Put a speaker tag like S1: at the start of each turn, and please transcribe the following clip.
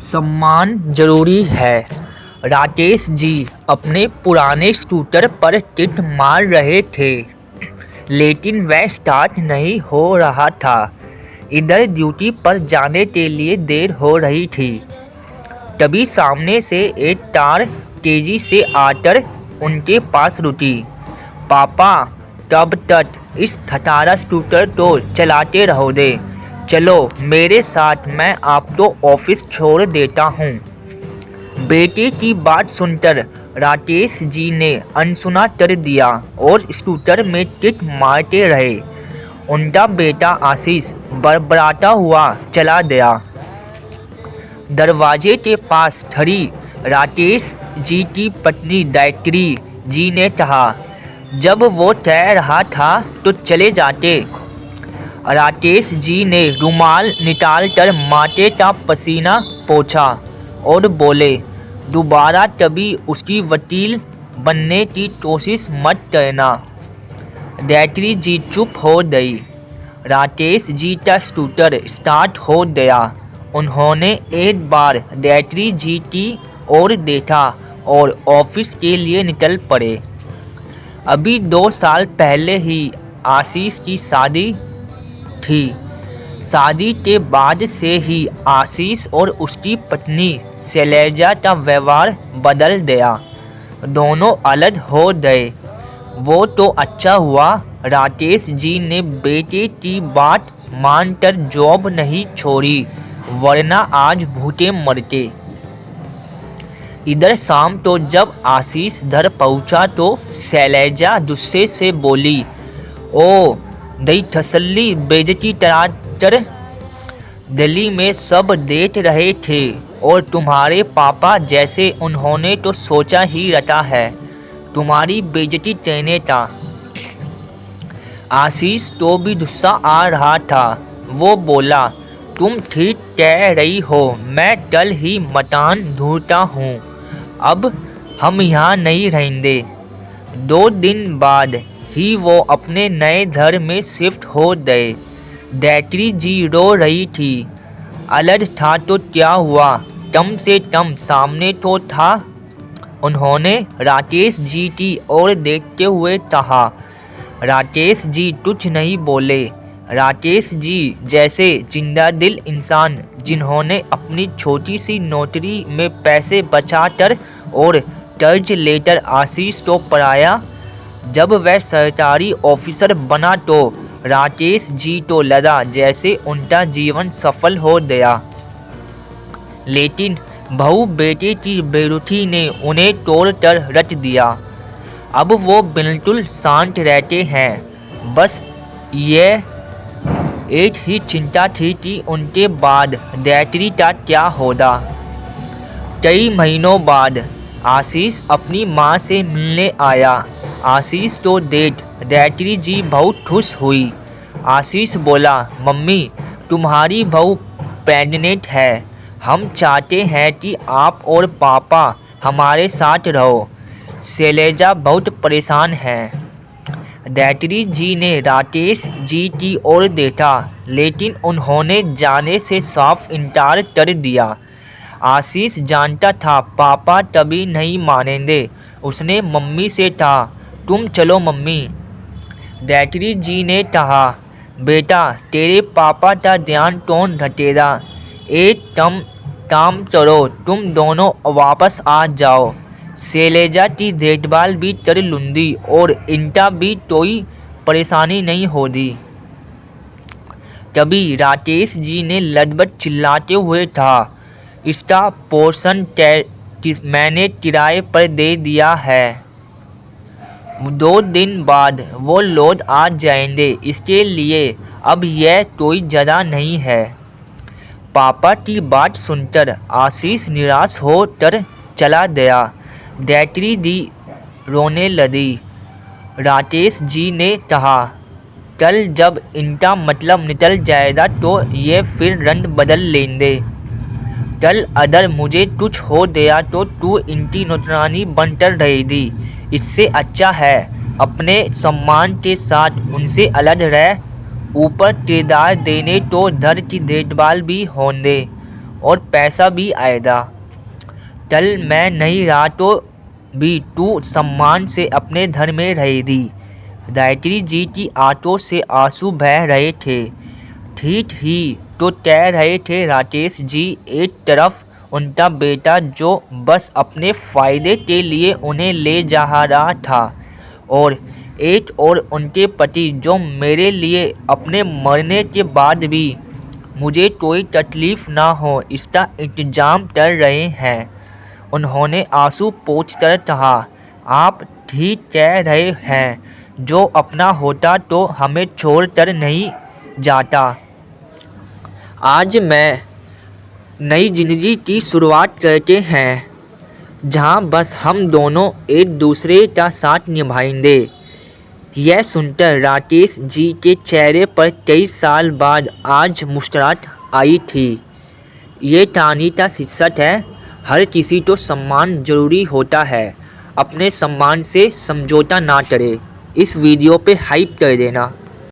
S1: सम्मान जरूरी है। राकेश जी अपने पुराने स्कूटर पर किक मार रहे थे, लेकिन वह स्टार्ट नहीं हो रहा था। इधर ड्यूटी पर जाने के लिए देर हो रही थी। तभी सामने से एक कार तेजी से आकर उनके पास रुकी। पापा, कब तक इस खटारा स्कूटर को चलाते रहोगे? चलो मेरे साथ, मैं आपको ऑफिस छोड़ देता हूँ। बेटे की बात सुनकर राकेश जी ने अनसुना कर दिया और स्कूटर में किक मारते रहे। उनका बेटा आशीष बड़बड़ाता हुआ चला गया। दरवाजे के पास खड़ी राकेश जी की पत्नी गायत्री जी ने कहा, जब वो कह रहा था तो चले जाते। राकेश जी ने रुमाल निकालकर माथे का पसीना पोंछा और बोले, दोबारा कभी उसकी वकील बनने की कोशिश मत करना। गायत्री जी चुप हो गई। राकेश जी का स्कूटर स्टार्ट हो गया। उन्होंने एक बार गायत्री जी की ओर देखा और ऑफिस के लिए निकल पड़े। अभी 2 साल पहले ही आशीष की शादी थी। शादी के बाद से ही आशीष और उसकी पत्नी शैलजा का व्यवहार बदल गया। दोनों अलग हो गए। वो तो अच्छा हुआ राकेश जी ने बेटे की बात मानकर जॉब नहीं छोड़ी, वरना आज भूखे मरते। इधर शाम को जब आशीष घर पहुंचा तो शैलजा गुस्से से बोली, ओ दई ठसल्ली बेइज्जती कराकर दिल्ली में सब देख रहे थे और तुम्हारे पापा जैसे उन्होंने तो सोचा ही रखा है तुम्हारी बेइज्जती करने का। आशीष को भी गुस्सा आ रहा था। वो बोला, तुम ठीक कह रही हो, मैं कल ही मकान ढूंढता हूँ। अब हम यहाँ नहीं रहेंगे। 2 दिन बाद ही वो अपने नए घर में शिफ्ट हो गए। गायत्री जी रो रही थी। अलग था तो क्या हुआ, कम से कम सामने तो था। उन्होंने राकेश जी की ओर देखते हुए कहा। राकेश जी कुछ नहीं बोले। राकेश जी जैसे जिंदा दिल इंसान जिन्होंने अपनी छोटी सी नौकरी में पैसे बचाकर और कर्ज लेकर आशीष को पढ़ाया। जब वह सरकारी ऑफिसर बना तो राकेश जी को लगा जैसे उनका जीवन सफल हो गया। लेकिन बहू बेटे की बेरुखी ने उन्हें तोड़कर रख दिया। अब वो बिल्कुल शांत रहते हैं। बस ये एक ही चिंता थी कि उनके बाद गायत्री का क्या होगा। कई महीनों बाद आशीष अपनी माँ से मिलने आया। आशीष को देख गायत्री जी बहुत खुश हुई। आशीष बोला, मम्मी तुम्हारी बहू प्रेग्नेंट है। हम चाहते हैं कि आप और पापा हमारे साथ रहो। शैलजा बहुत परेशान है। गायत्री जी ने राकेश जी की ओर देखा, लेकिन उन्होंने जाने से साफ इनकार कर दिया। आशीष जानता था पापा कभी नहीं मानेंगे। उसने मम्मी से कहा, तुम चलो मम्मी। गायत्री जी ने कहा, बेटा तेरे पापा का ध्यान कौन रखेगा। एक काम करो, तुम दोनों वापस आ जाओ। शैलजा की देखभाल भी कर लूँगी और इनका भी कोई परेशानी नहीं होगी। तभी राकेश जी ने लगभग चिल्लाते हुए कहा, इसका पोर्शन मैंने किराए पर दे दिया है। 2 दिन बाद वो लौट आ जाएंगे। इसके लिए अब यह कोई जगह नहीं है। पापा की बात सुनकर आशीष निराश होकर चला गया। गायत्री जी रोने लगी। राकेश जी ने कहा, कल जब इनका मतलब निकल जाएगा तो ये फिर रंग बदल लेंगे। कल अगर मुझे कुछ हो गया तो तू इनकी नौकरानी बनकर रहेगी। इससे अच्छा है अपने सम्मान के साथ उनसे अलग रह। ऊपर किरदार देने तो घर की देखभाल भी होंगे। और पैसा भी आएगा। कल मैं नहीं रहा तो भी तू सम्मान से अपने घर में रहेगी। गायत्री जी की आंखों से आंसू बह रहे थे। ठीक ही तो कह रहे थे राकेश जी। एक तरफ उनका बेटा जो बस अपने फ़ायदे के लिए उन्हें ले जा रहा था, और एक और उनके पति जो मेरे लिए अपने मरने के बाद भी मुझे कोई तकलीफ़ ना हो इसका इंतज़ाम कर रहे हैं। उन्होंने आंसू पोंछकर कहा, आप ठीक कह रहे हैं। जो अपना होता तो हमें छोड़कर नहीं जाता। आज मैं नई ज़िंदगी की शुरुआत करते हैं, जहां बस हम दोनों एक दूसरे का साथ निभाएंगे। यह सुनकर राकेश जी के चेहरे पर कई साल बाद आज मुस्कुराहट आई थी। ये कहानी का शीर्षक है, हर किसी को सम्मान ज़रूरी होता है, अपने सम्मान से समझौता ना करें। इस वीडियो पे हाइप कर देना।